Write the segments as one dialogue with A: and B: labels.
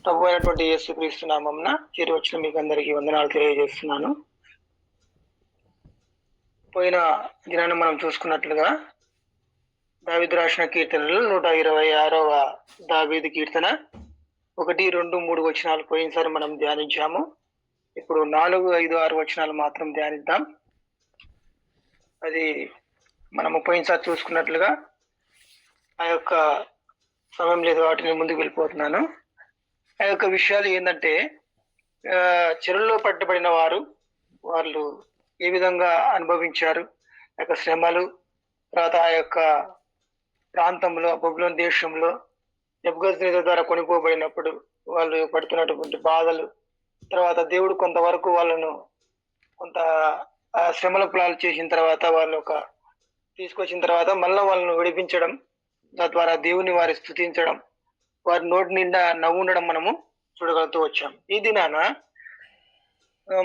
A: ప్రభు అయినటువంటి యేసుక్రీస్తు నామమున చేరి వచ్చిన మీకు అందరికీ వందనాలు తెలియజేస్తున్నాను. పోయిన దినాన్ని మనం చూసుకున్నట్లుగా దావీదు రాసిన కీర్తనలు 126వ దావీదు కీర్తన 1, 2, 3 వచనాలు పోయినసారి మనం ధ్యానించాము. ఇప్పుడు 4, 5, 6 వచనాలు మాత్రం ధ్యానిద్దాం. అది మనము పోయినసారి చూసుకున్నట్లుగా ఆ యొక్క సమయం లేదు వాటిని ముందుకు వెళ్ళిపోతున్నాను. ఆ యొక్క విషయాలు ఏంటంటే చెరువులో పట్టబడిన వాళ్ళు ఏ విధంగా అనుభవించారు, ఆ యొక్క శ్రమలు, తర్వాత ఆ యొక్క ప్రాంతంలో బబులోను దేశంలో నెబుకద్నెజరు ద్వారా కొనిపోబడినప్పుడు వాళ్ళు పడుతున్నటువంటి బాధలు, తర్వాత దేవుడు కొంతవరకు వాళ్ళను కొంత శ్రమల పాలు చేసిన తర్వాత వాళ్ళు తీసుకొచ్చిన తర్వాత మళ్ళీ వాళ్ళను విడిపించడం, తద్వారా దేవుని వారి స్తుతించడం, వారి నోటి నిండా నవ్వు ఉండడం మనము చూడగలుగుతూ వచ్చాం. ఈ దినాన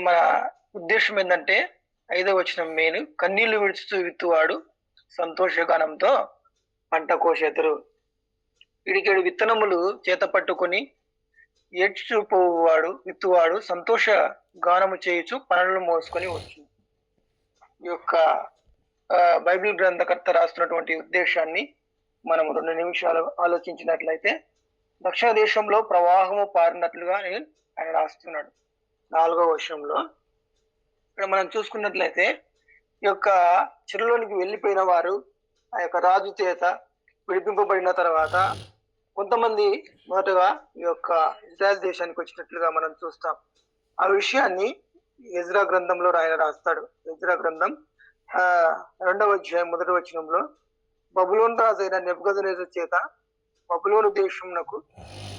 A: మన ఉద్దేశం ఏంటంటే 5వ వచనం మెయిన్, కన్నీళ్లు విడుచుతూ విత్తువాడు సంతోషగానంతో పంట కోసేతురు, ఇడికేడు విత్తనములు చేత పట్టుకొని ఏడ్చుపోవాడు విత్తువాడు సంతోష గానము చేయుచు పనులు మోసుకొని వచ్చు. ఈ యొక్క బైబిల్ గ్రంథకర్త రాస్తున్నటువంటి ఉద్దేశాన్ని మనం 2 నిమిషాలు ఆలోచించినట్లయితే, దక్షిణ దేశంలో ప్రవాహము పారినట్లుగా ఆయన రాస్తున్నాడు 4వ వచనంలో. ఇక్కడ మనం చూసుకున్నట్లయితే ఈ యొక్క చెరువులోనికి వెళ్ళిపోయిన వారు ఆ యొక్క రాజు చేత విడిపింపబడిన తర్వాత కొంతమంది మొదటగా ఈ యొక్క ఇజ్రాయెల్ దేశానికి వచ్చినట్లుగా మనం చూస్తాం. ఆ విషయాన్ని ఎజ్రా గ్రంథంలో ఆయన రాస్తాడు. ఎజ్రా గ్రంథం 2వ అధ్యాయం 1వ వచనంలో, బబులోను రాజు అయిన నెబుకద్నెజరు చేత బబులోను దేశమునకు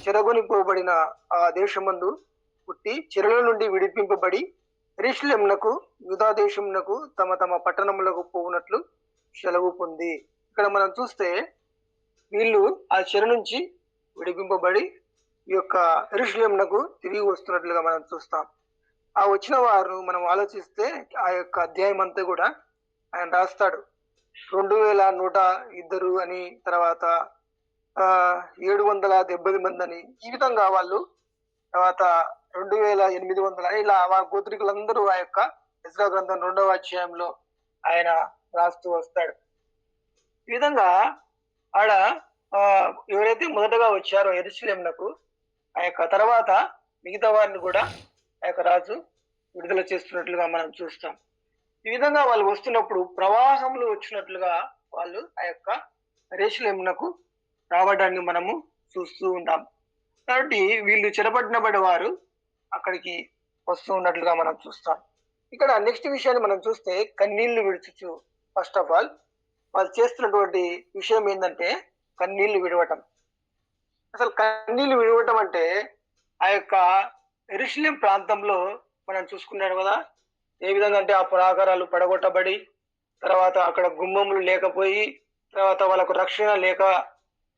A: చెరగొనిపోబడిన ఆ దేశమందు పుట్టి చెరల నుండి విడిపింపబడి యెరూషలేమునకు యూదా దేశమునకు తమ తమ పట్టణములకు పోవునట్లు సెలవు పొంది. ఇక్కడ మనం చూస్తే వీళ్ళు ఆ చెర నుంచి విడిపింపబడి ఈ యొక్క యెరూషలేమునకు తిరిగి వస్తున్నట్లుగా మనం చూస్తాం. ఆ వచ్చిన వారు మనం ఆలోచిస్తే ఆ యొక్క అధ్యాయం అంతా కూడా ఆయన రాస్తాడు. 2102 అని, తర్వాత 770 మంది అని, ఈ విధంగా వాళ్ళు, తర్వాత 2800 అని, ఇలా ఆ గోత్రికులందరూ ఆ యొక్క ఎజ్రా గ్రంథం 2వ అధ్యాయంలో ఆయన రాస్తూ వస్తాడు. ఈ విధంగా ఆడ ఎవరైతే మొదటగా వచ్చారో యెరూషలేమునకు, ఆ యొక్క తర్వాత మిగతా వారిని కూడా ఆ యొక్క రాజు విడుదల చేస్తున్నట్లుగా మనం చూస్తాం. ఈ విధంగా వాళ్ళు వస్తున్నప్పుడు ప్రవాహంలో వచ్చినట్లుగా వాళ్ళు ఆ యొక్క యెరూషలేమునకు రావడాన్ని మనము చూస్తూ ఉంటాం. కాబట్టి వీళ్ళు చెరపట్టినబడి వారు అక్కడికి వస్తూ ఉన్నట్లుగా మనం చూస్తాం. ఇక్కడ నెక్స్ట్ విషయాన్ని మనం చూస్తే కన్నీళ్లు విడుచుచు, ఫస్ట్ ఆఫ్ ఆల్ వాళ్ళు చేస్తున్నటువంటి విషయం ఏంటంటే కన్నీళ్లు విడవటం. అసలు కన్నీళ్లు విడవటం అంటే ఆ యొక్క యెరూషలేం ప్రాంతంలో మనం చూసుకున్నాడు కదా, ఏ విధంగా అంటే ఆ ప్రాకారాలు పడగొట్టబడి, తర్వాత అక్కడ గుమ్మములు లేకపోయి, తర్వాత వాళ్ళకు రక్షణ లేక,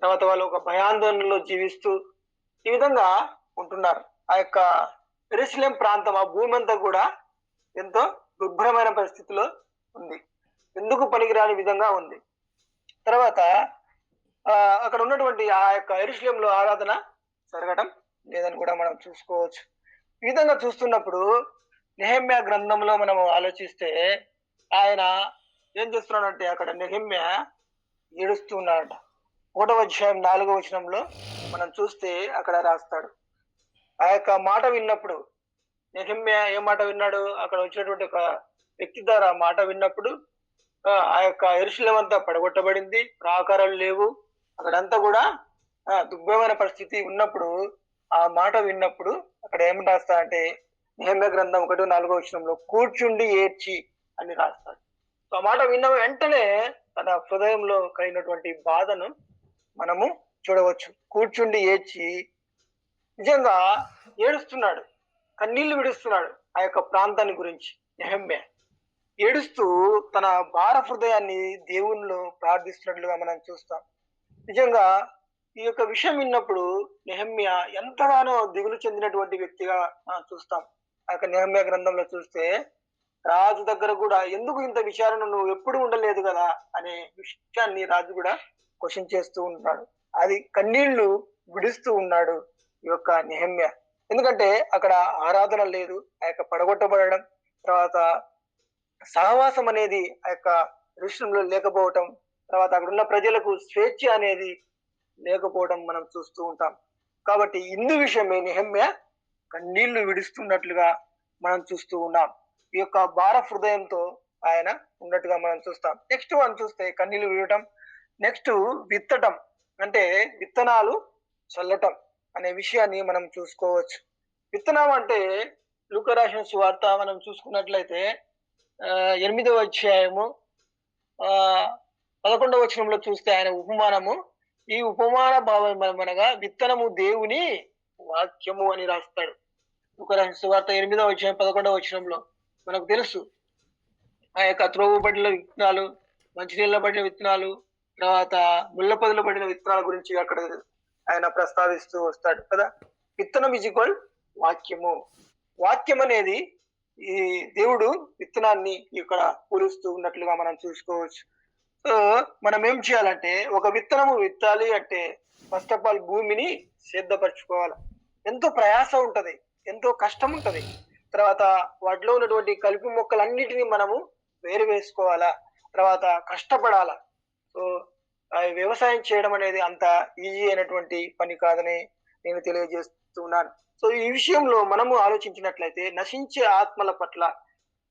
A: తర్వాత వాళ్ళు ఒక భయాందోళనలో జీవిస్తూ ఈ విధంగా ఉంటున్నారు. ఆ యొక్క యెరూషలేం ప్రాంతం, ఆ భూమి అంతా కూడా ఎంతో దుర్భరమైన పరిస్థితిలో ఉంది, ఎందుకు పనికిరాని విధంగా ఉంది. తర్వాత అక్కడ ఉన్నటువంటి ఆ యొక్క యెరూషలేంలో ఆరాధన జరగటం లేదని కూడా మనం చూసుకోవచ్చు. ఈ విధంగా చూస్తున్నప్పుడు నెహెమ్యా గ్రంథంలో మనం ఆలోచిస్తే ఆయన ఏం చేస్తున్నాడంటే, అక్కడ నెహెమ్యా ఏడుస్తూ ఉన్నాడంట. 1వ అధ్యాయం 4వ వచనంలో మనం చూస్తే అక్కడ రాస్తాడు. ఆ యొక్క మాట విన్నప్పుడు నెహెమ్యా ఏ మాట విన్నాడు, అక్కడ వచ్చినటువంటి ఒక వ్యక్తి ద్వారా మాట విన్నప్పుడు ఆ యొక్క యెరూషలేం అంతా పడగొట్టబడింది, ప్రాకారాలు లేవు, అక్కడంతా కూడా దుర్భరమైన పరిస్థితి ఉన్నప్పుడు ఆ మాట విన్నప్పుడు అక్కడ ఏమి రాస్తాడంటే, నెహెమ్యా గ్రంథం 1:4వ వచనంలో కూర్చుండి ఏడ్చి అని రాస్తాడు. సో ఆ మాట విన్న వెంటనే తన హృదయంలో కలిగినటువంటి బాధను మనము చూడవచ్చు. కూర్చుండి ఏడ్చి నిజంగా ఏడుస్తున్నాడు, కన్నీళ్లు విడుస్తున్నాడు ఆ యొక్క ప్రాంతాన్ని గురించి. నెహెమ్యా ఏడుస్తూ తన భార హృదయాన్ని దేవునిలో ప్రార్థిస్తున్నట్లుగా మనం చూస్తాం. నిజంగా ఈ యొక్క విషయం విన్నప్పుడు నెహెమ్యా ఎంతగానో దిగులు చెందినటువంటి వ్యక్తిగా మనం చూస్తాం. ఆ యొక్క నెహెమ్యా గ్రంథంలో చూస్తే రాజు దగ్గర కూడా ఎందుకు ఇంత విచారణ నువ్వు ఎప్పుడు ఉండలేదు కదా అనే విషయాన్ని రాజు కూడా క్వశ్చన్ చేస్తూ ఉంటాడు. అది కన్నీళ్లు విడుస్తూ ఉన్నాడు. ఈ యొక్క నెహెమ్యా. ఎందుకంటే అక్కడ ఆరాధన లేదు, ఆ యొక్క పడగొట్టబడడం, తర్వాత సహవాసం అనేది ఆ యొక్క దృశ్యంలో లేకపోవటం, తర్వాత అక్కడ ఉన్న ప్రజలకు స్వేచ్ఛ అనేది లేకపోవడం మనం చూస్తూ ఉంటాం. కాబట్టి ఇందు విషయమే నెహెమ్యా కన్నీళ్లు విడుస్తున్నట్లుగా మనం చూస్తూ ఉన్నాం. ఈ యొక్క భార హృదయంతో ఆయన ఉన్నట్టుగా మనం చూస్తాం. నెక్స్ట్ మనం చూస్తే కన్నీళ్లు విడటం, నెక్స్ట్ విత్తటం అంటే విత్తనాలు చల్లటం అనే విషయాన్ని మనం చూసుకోవచ్చు. విత్తనం అంటే లూకా రాసిన సువార్త మనం చూసుకున్నట్లయితే 8వ అధ్యాయము 11వ వచనంలో చూస్తే ఆయన ఉపమానము, ఈ ఉపమాన భావం అనగా విత్తనము దేవుని వాక్యము అని రాస్తాడు. లూకా రాసిన సువార్త 8వ అధ్యాయం 11వ వచనంలో మనకు తెలుసు ఆ యొక్క త్రోవ పడిన విత్తనాలు, మంచినీళ్ళ పడిన విత్తనాలు, తర్వాత ముళ్ళ పొదలు పడిన విత్తనాల గురించి అక్కడ ఆయన ప్రస్తావిస్తూ వస్తాడు కదా. విత్తనం ఇజ్ ఈక్వల్ వాక్యము. వాక్యం అనేది ఈ దేవుడు విత్తనాన్ని ఇక్కడ పూలుస్తూ ఉన్నట్లుగా మనం చూసుకోవచ్చు. సో మనం ఏం చేయాలంటే ఒక విత్తనము విత్తాలి అంటే ఫస్ట్ ఆఫ్ ఆల్ భూమిని సిద్ధపరచుకోవాలి. ఎంతో ప్రయాస ఉంటది, ఎంతో కష్టం ఉంటది. తర్వాత వాటిలో ఉన్నటువంటి కలుపు మొక్కలన్నిటినీ మనము వేరు వేసుకోవాలా, తర్వాత కష్టపడాలా. సో వ్యవసాయం చేయడం అనేది అంత ఈజీ అయినటువంటి పని కాదని నేను తెలియజేస్తున్నాను. సో ఈ విషయంలో మనము ఆలోచించినట్లయితే నశించే ఆత్మల పట్ల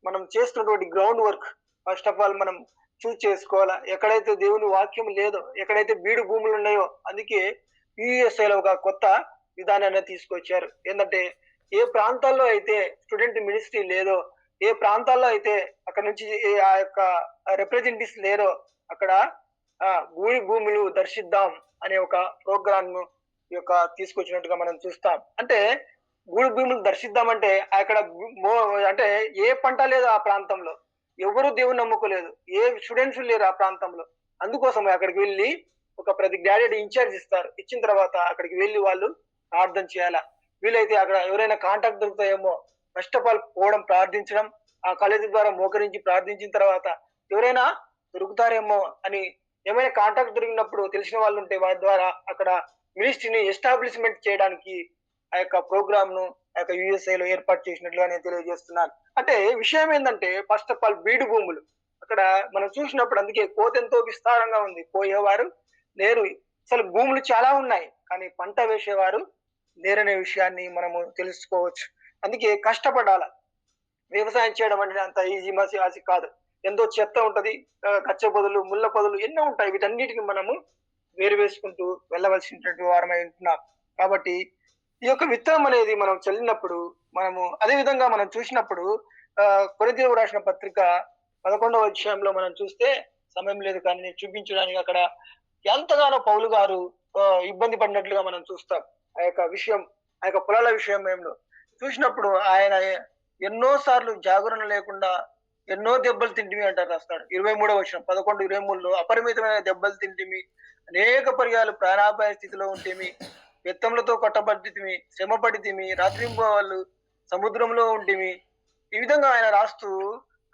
A: మనం చేస్తున్నటువంటి ground work first of all మనం చూస్ చేసుకోవాలా. ఎక్కడైతే దేవుని వాక్యం లేదో, ఎక్కడైతే బీడు భూములు ఉన్నాయో, అందుకే యుఎస్ఏలో ఒక కొత్త విధానాన్ని తీసుకొచ్చారు. ఏంటంటే ఏ ప్రాంతాల్లో అయితే స్టూడెంట్ మినిస్ట్రీ లేదో, ఏ ప్రాంతాల్లో అయితే అక్కడ నుంచి ఆ యొక్క రిప్రజెంటేటివ్స్ లేరో అక్కడ గూడి భూములు దర్శిద్దాం అనే ఒక ప్రోగ్రామ్ యొక్క తీసుకొచ్చినట్టుగా మనం చూస్తాం. అంటే గూడి భూములు దర్శిద్దామంటే అక్కడ అంటే ఏ పంట లేదు ఆ ప్రాంతంలో, ఎవరు దేవుని నమ్ముకోలేదు, ఏ స్టూడెంట్స్ లేరు ఆ ప్రాంతంలో. అందుకోసం అక్కడికి వెళ్ళి ఒక ప్రతి గ్రాడ్యుయేట్ ఇన్ఛార్జ్ ఇస్తారు. ఇచ్చిన తర్వాత అక్కడికి వెళ్ళి వాళ్ళు ప్రార్థన చేయాలా. వీలైతే అక్కడ ఎవరైనా కాంటాక్ట్ దొరుకుతాయేమో ఫస్ట్ ఆఫ్ ఆల్ పోవడం, ప్రార్థించడం, ఆ కాలేజీ ద్వారా మోకరించి ప్రార్థించిన తర్వాత ఎవరైనా దొరుకుతారేమో అని ఏమైనా కాంటాక్ట్ దొరికినప్పుడు తెలిసిన వాళ్ళు ఉంటే వారి ద్వారా అక్కడ మినిస్ట్రీని ఎస్టాబ్లిష్మెంట్ చేయడానికి ఆ యొక్క ప్రోగ్రామ్ ను ఆ యొక్క యుఎస్ఏలో ఏర్పాటు చేసినట్లుగా నేను తెలియజేస్తున్నాను. అంటే విషయం ఏంటంటే ఫస్ట్ ఆఫ్ ఆల్ బీడు భూములు అక్కడ మనం చూసినప్పుడు, అందుకే కోత ఎంతో విస్తారంగా ఉంది, పోయేవారు లేరు. అసలు భూములు చాలా ఉన్నాయి కానీ పంట వేసేవారు లేరనే విషయాన్ని మనము తెలుసుకోవచ్చు. అందుకే కష్టపడాల. వ్యవసాయం చేయడం అంటే అంత ఈజీ మసి కాదు. ఎంతో చెత్త ఉంటది, కచ్చ పొదలు, ముళ్ళ పొదలు ఎన్నో ఉంటాయి. వీటన్నిటిని మనము వేరు వేసుకుంటూ వెళ్ళవలసినటువంటి వారమై ఉంటున్నాం. కాబట్టి ఈ యొక్క విత్తనం అనేది మనం చల్లినప్పుడు మనము అదే విధంగా మనం చూసినప్పుడు కొరింథీయులకు రాసిన పత్రిక 11వ అధ్యాయంలో మనం చూస్తే సమయం లేదు కానీ నేను చూపించడానికి అక్కడ ఎంతగానో పౌలు గారు ఇబ్బంది పడినట్లుగా మనం చూస్తాం. ఆ యొక్క విషయం, ఆ యొక్క పొలాల విషయంలో చూసినప్పుడు ఆయన ఎన్నో సార్లు జాగరణ లేకుండా ఎన్నో దెబ్బలు తింటిమి అంటారు రాస్తాడు. 23వ వచనం 11:23లో అపరిమితమైన దెబ్బలు తింటిమి, అనేక పర్యాలు ప్రాణాపాయ స్థితిలో ఉంటేమి, బెత్తములతో కొట్టబడితిమి, శ్రమ పడితిమి, రాత్రింబవళ్ళు సముద్రంలో ఉంటిమి. ఈ విధంగా ఆయన రాస్తూ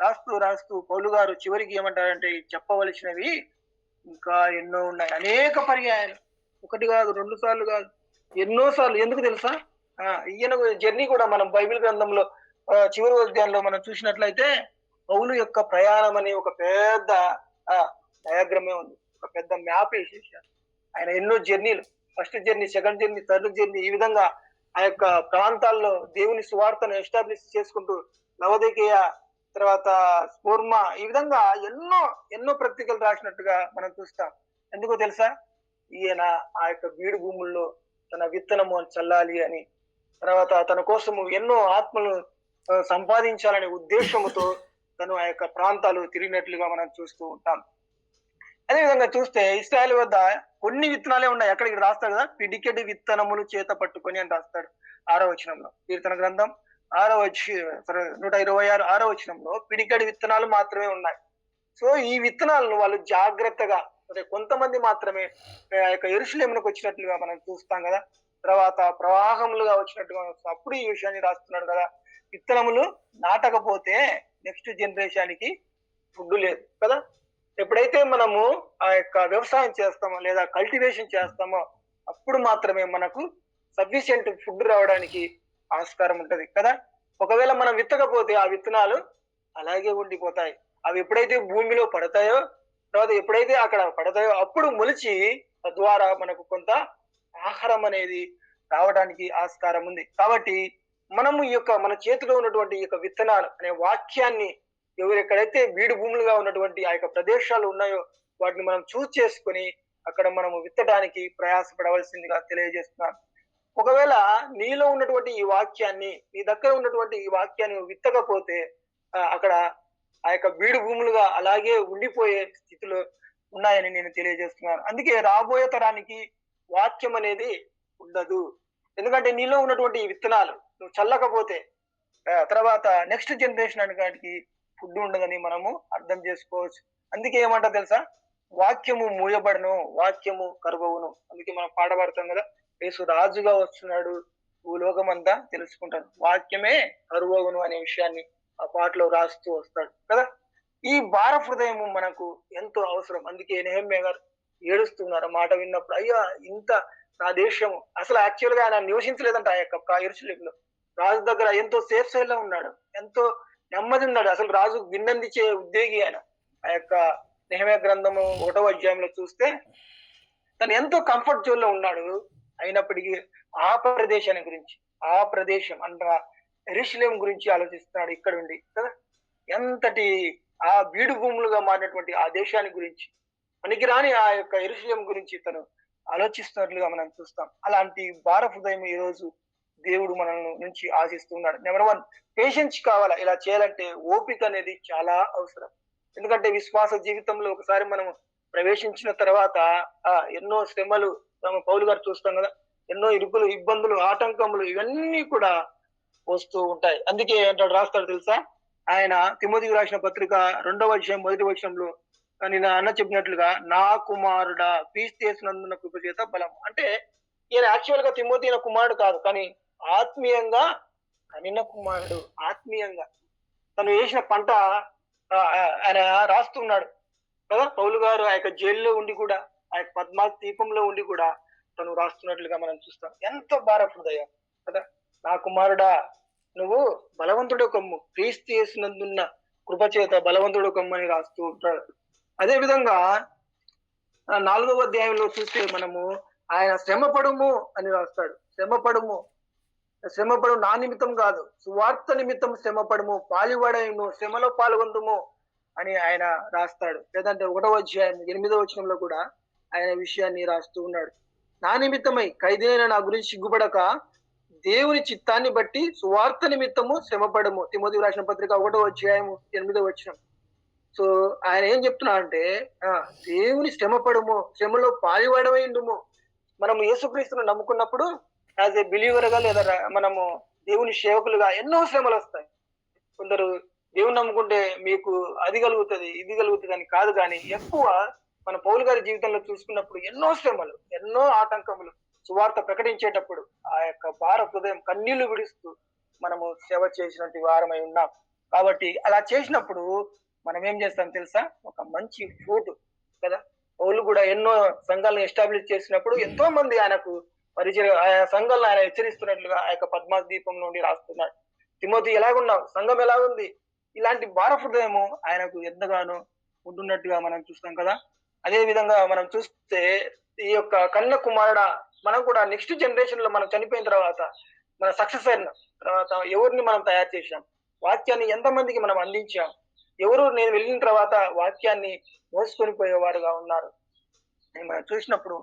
A: రాస్తూ రాస్తూ పౌలు గారు చివరికి ఏమంటారంటే చెప్పవలసినవి ఇంకా ఎన్నో ఉన్నాయి. అనేక పర్యాయాలు, ఒకటి కాదు, 2 సార్లు కాదు, ఎన్నో సార్లు. ఎందుకు తెలుసా? ఈయన జర్నీ కూడా మనం బైబిల్ గ్రంథంలో చివరి అధ్యాయంలో మనం చూసినట్లయితే పౌలు యొక్క ప్రయాణం అనే ఒక పెద్ద డయాగ్రమే ఉంది, ఒక పెద్ద మ్యాప్ వేసేసారు. ఆయన ఎన్నో జర్నీలు, first journey, second journey, third journey, ఈ విధంగా ఆ యొక్క ప్రాంతాల్లో దేవుని సువార్తను ఎస్టాబ్లిష్ చేసుకుంటూ లవోదికీయ, తర్వాత స్ఫూర్మ, ఈ విధంగా ఎన్నో ఎన్నో పత్రికలు రాసినట్టుగా మనం చూస్తాం. ఎందుకో తెలుసా? ఈయన ఆ యొక్క బీడు భూముల్లో తన విత్తనము చల్లాలి అని, తర్వాత తన కోసము ఎన్నో ఆత్మలు సంపాదించాలనే ఉద్దేశముతో తను ఆ యొక్క ప్రాంతాలు తిరిగినట్లుగా మనం చూస్తూ ఉంటాం. అదేవిధంగా చూస్తే ఇశ్రాయేలు వద్ద కొన్ని విత్తనాలే ఉన్నాయి. అక్కడ ఇక్కడ రాస్తాడు కదా, పిడికెడి విత్తనములు చేత పట్టుకొని అని రాస్తాడు 6వ వచనంలో. కీర్తన గ్రంథం 126 6వ వచనంలో పిడికెడి విత్తనాలు మాత్రమే ఉన్నాయి. సో ఈ విత్తనాలను వాళ్ళు జాగ్రత్తగా, అంటే కొంతమంది మాత్రమే ఆ యొక్క యెరూషలేమునకు వచ్చినట్లుగా మనం చూస్తాం కదా, తర్వాత ప్రవాహములుగా వచ్చినట్టుగా అప్పుడు ఈ విషయాన్ని రాస్తున్నాడు కదా. విత్తనములు నాటకపోతే నెక్స్ట్ జనరేషన్కి ఫుడ్ లేదు కదా. ఎప్పుడైతే మనము ఆ యొక్క వ్యవసాయం చేస్తామో లేదా కల్టివేషన్ చేస్తామో అప్పుడు మాత్రమే మనకు సఫిషియంట్ ఫుడ్ రావడానికి ఆస్కారం ఉంటది కదా. ఒకవేళ మనం విత్తకపోతే ఆ విత్తనాలు అలాగే ఉండిపోతాయి. అవి ఎప్పుడైతే భూమిలో పడతాయో, తర్వాత ఎప్పుడైతే అక్కడ పడతాయో అప్పుడు మొలిచి తద్వారా మనకు కొంత ఆహారం అనేది రావడానికి ఆస్కారం ఉంది. కాబట్టి మనము ఈ యొక్క మన చేతిలో ఉన్నటువంటి ఈ యొక్క విత్తనాలు అనే వాక్యాన్ని ఎక్కడైతే బీడు భూములుగా ఉన్నటువంటి ఆ యొక్క ప్రదేశాలు ఉన్నాయో వాటిని మనం చూస్ చేసుకొని అక్కడ మనము విత్తడానికి ప్రయాసపడవలసిందిగా తెలియజేస్తున్నాను. ఒకవేళ నీలో ఉన్నటువంటి ఈ వాక్యాన్ని, నీ దగ్గర ఉన్నటువంటి ఈ వాక్యాన్ని విత్తకపోతే అక్కడ ఆ యొక్క బీడు భూములుగా అలాగే ఉండిపోయే స్థితిలో ఉన్నాయని నేను తెలియజేస్తున్నాను. అందుకే రాబోయే తరానికి వాక్యం అనేది ఉండదు. ఎందుకంటే నీలో ఉన్నటువంటి ఈ విత్తనాలు నువ్వు చల్లకపోతే తర్వాత నెక్స్ట్ జనరేషన్ అనడానికి ఫుడ్ ఉండదని మనము అర్థం చేసుకోవచ్చు. అందుకే ఏమంటా తెలుసా, వాక్యము మూయబడను, వాక్యము కరువవును. అందుకే మనం పాట పాడతాం కదా, యేసు రాజుగా వస్తున్నాడు భూలోకమంతా తెలుసుకుంటాను, వాక్యమే కరువవును అనే విషయాన్ని ఆ పాటలో రాస్తూ వస్తాడు కదా. ఈ భార హృదయము మనకు ఎంతో అవసరం. అందుకే నెహెమ్యా గారు ఏడుస్తున్నారు మాట విన్నప్పుడు, అయ్యా ఇంత నా దేశము అసలు యాక్చువల్ గా ఆయన నివసించలేదంట ఆ యొక్క యెరూషలేములో. రాజు దగ్గర ఎంతో సేఫ్ సైడ్ లో ఉన్నాడు, ఎంతో నెమ్మది ఉన్నాడు. అసలు రాజు విన్నందించే ఉద్యోగి ఆయన. ఆ యొక్క నెహెమ్యా గ్రంథము 1వ అధ్యాయంలో చూస్తే తను ఎంతో కంఫర్ట్ జోన్ లో ఉన్నాడు. అయినప్పటికీ ఆ ప్రదేశాన్ని గురించి, ఆ ప్రదేశం అంట యెరూషలేము గురించి ఆలోచిస్తున్నాడు ఇక్కడ ఉండి కదా. ఎంతటి ఆ బీడు భూములుగా మారినటువంటి ఆ దేశాన్ని గురించి, పనికిరాని ఆ యొక్క యెరూషలేము గురించి తను ఆలోచిస్తున్నట్లుగా మనం చూస్తాం. అలాంటి భార హృదయం ఈ రోజు దేవుడు మన నుంచి ఆశిస్తున్నాడు. నెంబర్ 1 పేషెన్స్ కావాలా. ఇలా చేయాలంటే ఓపిక అనేది చాలా అవసరం. ఎందుకంటే విశ్వాస జీవితంలో ఒకసారి మనం ప్రవేశించిన తర్వాత ఎన్నో శ్రమలు పౌలు గారు చూస్తాం కదా, ఎన్నో ఇరుకులు, ఇబ్బందులు, ఆటంకములు ఇవన్నీ కూడా వస్తూ ఉంటాయి. అందుకే అంటాడు, రాస్తాడు తెలుసా, ఆయన తిమోతికి రాసిన పత్రిక 2వ అధ్యాయం 1వ వచనంలో నేను అన్న చెప్పినట్లుగా, నా కుమారుడా క్రీస్తు యేసునందున్న కృప చేత బలం. అంటే ఈయన యాక్చువల్ గా తిమోతి ఈయన కుమారుడు కాదు, కానీ ఆత్మీయంగా కనిన కుమారుడు. ఆత్మీయంగా తను వేసిన పంట ఆయన రాస్తున్నాడు కదా. పౌలు గారు ఆ యొక్క జైల్లో ఉండి కూడా, ఆ యొక్క పద్మాస్ దీపంలో ఉండి కూడా తను రాస్తున్నట్లుగా మనం చూస్తాం. ఎంతో భార హృదయం కదా. నా కుమారుడా నువ్వు బలవంతుడు కమ్ము, క్రీస్తు యేసునందున్న కృప చేత బలవంతుడు కమ్ము అని రాస్తూ ఉంటాడు. అదే విధంగా 4వ అధ్యాయంలో చూస్తే మనము ఆయన శ్రమపడుము అని రాస్తాడు. శ్రమపడు నా నిమిత్తం కాదు, సువార్త నిమిత్తం శ్రమపడుము, పాలువాడము, శ్రమలో పాల్గొందుము అని ఆయన రాస్తాడు. లేదంటే 1వ అధ్యాయం 8వ వచనంలో కూడా ఆయన విషయాన్ని రాస్తూ ఉన్నాడు. నా నిమిత్తమై ఖైదీనైన నా గురించి సిగ్గుపడక దేవుని చిత్తాన్ని బట్టి సువార్త నిమిత్తము శ్రమపడము. తిమోతికి రాసిన పత్రిక 1వ అధ్యాయం 8వ వచనం. సో ఆయన ఏం చెప్తున్నా అంటే దేవుని శ్రమపడము, శ్రమలో పాలువాడమై ఉండుము. మనము యేసుక్రీస్తును నమ్ముకున్నప్పుడు యాజ్ ఏ బిలీవర్ గా లేదా మనము దేవుని సేవకులుగా ఎన్నో శ్రమలు వస్తాయి. కొందరు దేవుని నమ్ముకుంటే మీకు అది కలుగుతుంది, ఇది కలుగుతుంది అని కాదు, కానీ ఎక్కువ మన పౌలు గారి జీవితంలో చూసుకున్నప్పుడు ఎన్నో శ్రమలు, ఎన్నో ఆటంకములు, సువార్త ప్రకటించేటప్పుడు ఆ యొక్క భార హృదయం కన్నీళ్లు విడుస్తూ మనము సేవ చేసినట్టు వారమై ఉన్నాం. కాబట్టి అలా చేసినప్పుడు మనం ఏం చేస్తాం తెలుసా, ఒక మంచి ఫ్రూట్ కదా. పౌలు కూడా ఎన్నో సంఘాలను ఎస్టాబ్లిష్ చేసినప్పుడు ఎంతో మంది ఆయనకు పరిచయం, ఆయా సంఘాలను ఆయన హెచ్చరిస్తున్నట్లుగా ఆ యొక్క పద్మాస్ దీపం నుండి రాస్తున్నాడు. తిమోతి ఎలాగున్నావు, సంఘం ఎలాగుంది, ఇలాంటి భార హృదయము ఆయనకు ఎంతగానో ఉంటున్నట్టుగా మనం చూస్తాం కదా. అదే విధంగా మనం చూస్తే ఈ యొక్క కన్న కుమారుడ, మనం కూడా నెక్స్ట్ జనరేషన్ లో మనం చనిపోయిన తర్వాత మన సక్సెస్ అయిన తర్వాత ఎవరిని మనం తయారు చేశాం, వాక్యాన్ని ఎంతమందికి మనం అందించాం, ఎవరు నేను వెళ్ళిన తర్వాత వాక్యాన్ని మోసుకొని పోయేవారుగా ఉన్నారు అని మనం చూసినప్పుడు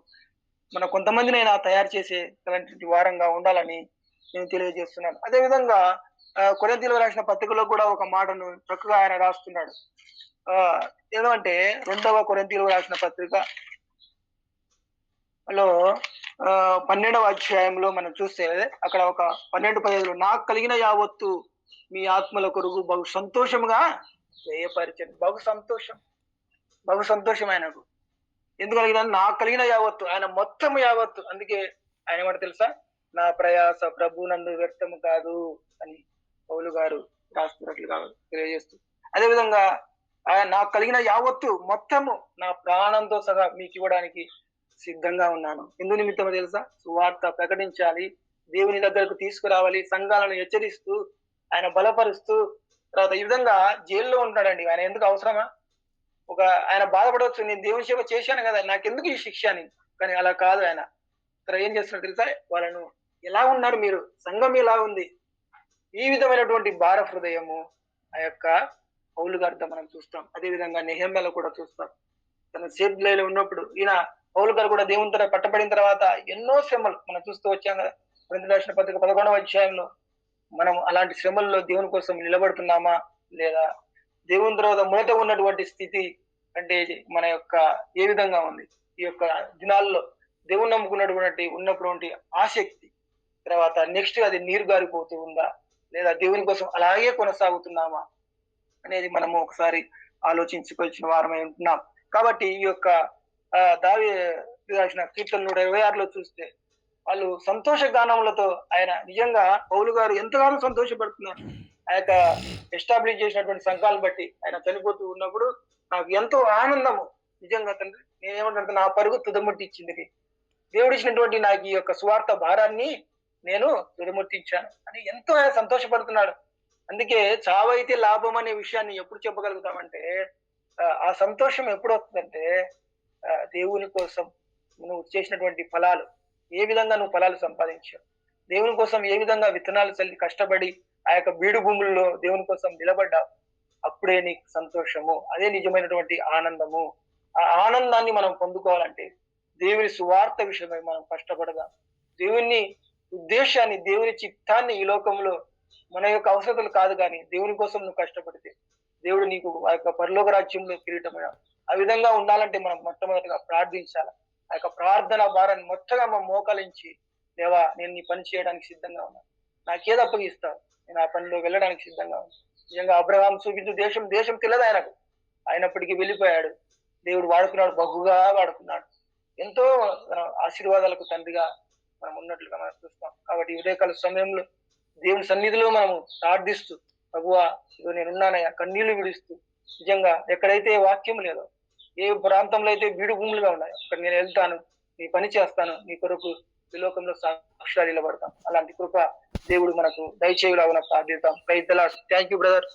A: మన కొంతమందినైనా తయారు చేసే అలాంటి వారంగా ఉండాలని నేను తెలియజేస్తున్నాను. అదే విధంగా కొరింథీయులకు రాసిన పత్రికలో కూడా ఒక మాటను చక్కగా ఆయన రాస్తున్నాడు. ఏదంటే 2వ కొరింథీయులకు రాసిన పత్రిక లో 12వ అధ్యాయంలో మనం చూస్తే అక్కడ ఒక 12-15 నాకు కలిగిన యావత్తు మీ ఆత్మల కొరకు బహు సంతోషముగా వ్యయపరిచండి. బహు సంతోషం ఆయనకు. ఎందుకు కలిగిన, నాకు కలిగిన యావత్తు, ఆయన మొత్తం యావత్తు. అందుకే ఆయన ఏమంటే తెలుసా, నా ప్రయాస ప్రభునందు వ్యర్థము కాదు అని పౌలు గారు రాస్తున్నట్లుగా తెలియజేస్తూ, అదే విధంగా ఆయన నాకు కలిగిన యావత్తు మొత్తము నా ప్రాణంతో సహా మీకు ఇవ్వడానికి సిద్ధంగా ఉన్నాను. ఎందు నిమిత్తమో తెలుసా, సువార్త ప్రకటించాలి, దేవుని దగ్గరకు తీసుకురావాలి, సంఘాలను హెచ్చరిస్తూ, ఆయన బలపరుస్తూ, తర్వాత ఈ విధంగా జైల్లో ఉంటాడండి. ఆయన ఎందుకు అవసరమా? ఆయన బాధపడవచ్చు, నేను దేవుని సేవ చేశాను కదా, నాకెందుకు ఈ శిక్ష అని. కానీ అలా కాదు ఆయన. ఇక్కడ ఏం చేస్తున్నాడు తెలుసా? వాళ్ళను ఎలా ఉన్నారు మీరు? సంఘం ఎలా ఉంది? ఈ విధమైనటువంటి భార హృదయము ఆ యొక్క పౌలు గారితో మనం చూస్తాం. అదే విధంగా నెహెమ్యాలో కూడా చూస్తాం. తన సేబ్లో ఉన్నప్పుడు ఈయన పౌలు గారు కూడా దేవునితో పట్టబడిన తర్వాత ఎన్నో శ్రమలు మనం చూస్తూ వచ్చాం కదా. కొరింథీయులకు రాసిన పత్రిక 11వ అధ్యాయంలో మనం అలాంటి శ్రమల్లో దేవుని కోసం నిలబడుతున్నామా లేదా? దేవుని తర్వాత మొదట ఉన్నటువంటి స్థితి అంటే మన యొక్క ఏ విధంగా ఉంది? ఈ యొక్క దినాల్లో దేవుని ఉన్నటువంటి ఆసక్తి తర్వాత నెక్స్ట్ అది నీరు గారిపోతూ ఉందా లేదా దేవుని కోసం అలాగే కొనసాగుతున్నామా అనేది మనము ఒకసారి ఆలోచించుకోవాల్సిన వారమై ఉంటున్నాం. కాబట్టి ఈ యొక్క దావీదు రాసిన కీర్తన 126లో చూస్తే వాళ్ళు సంతోష గానములతో ఆయన నిజంగా పౌలు గారు ఎంతగానో సంతోషపడుతున్నారు. ఆ యొక్క ఎస్టాబ్లిష్ చేసినటువంటి సంఘాలను బట్టి ఆయన చనిపోతూ ఉన్నప్పుడు నాకు ఎంతో ఆనందము. నిజంగా తండ్రి, నేనేమంటే నా పరుగు తుదముట్టించింది, దేవుడు ఇచ్చినటువంటి నాకు ఈ యొక్క స్వార్థ భారాన్ని నేను తుదముట్టించాను అని ఎంతో ఆయన సంతోషపడుతున్నాడు. అందుకే చావైతే లాభం అనే విషయాన్ని ఎప్పుడు చెప్పగలుగుతామంటే ఆ సంతోషం ఎప్పుడు వస్తుందంటే దేవుని కోసం నువ్వు చేసినటువంటి ఫలాలు, ఏ విధంగా నువ్వు ఫలాలు సంపాదించావు, దేవుని కోసం ఏ విధంగా విత్తనాలు చల్లి కష్టపడి ఆ యొక్క బీడు భూముల్లో దేవుని కోసం నిలబడ్డావు, అప్పుడే నీకు సంతోషము. అదే నిజమైనటువంటి ఆనందము. ఆ ఆనందాన్ని మనం పొందుకోవాలంటే దేవుని సువార్త విషయమై మనం కష్టపడదాం. దేవుని ఉద్దేశాన్ని, దేవుని చిత్తాన్ని ఈ లోకంలో మన యొక్క అవసరతలు కాదు కానీ దేవుని కోసం నువ్వు కష్టపడితే దేవుడు నీకు ఆ యొక్క పరలోక రాజ్యంలో కిరీటమైన ఆ విధంగా ఉండాలంటే మనం మొట్టమొదటిగా ప్రార్థించాలి. ఆ యొక్క ప్రార్థన భారాన్ని మొత్తగా మనం మోకలించి, దేవా నేను నీ పని చేయడానికి సిద్ధంగా ఉన్నాను, నాకేది అప్పగిస్తావు, నేను ఆ పనిలో వెళ్ళడానికి సిద్ధంగా ఉన్నాను. నిజంగా అబ్రహాం చూపించు దేశం తెలియదు ఆయనకు, అయినప్పటికీ వెళ్ళిపోయాడు. దేవుడు వాడుకున్నాడు, బహుగా వాడుకున్నాడు. ఎంతో ఆశీర్వాదాలకు తండ్రిగా మనం ఉన్నట్లుగా మనం చూస్తాం. కాబట్టి ఉదయకాల సమయంలో దేవుని సన్నిధిలో మనము ప్రార్థిస్తూ, ప్రభువా ఇదో నేనున్నానయ్యా, కన్నీళ్లు విడుస్తూ, నిజంగా ఎక్కడైతే వాక్యం లేదో, ఏ ప్రాంతంలో అయితే బీడు భూములుగా ఉన్నాయో అక్కడ నేను వెళ్తాను, నీ పని చేస్తాను, నీ కొరకు ఈ లోకంలో సాక్షాలు నిలబడతాం. అలాంటి కృప దేవుడు మనకు దయచేయులాగా ప్రార్థిస్తాం. Praise the lord. Thank you brother.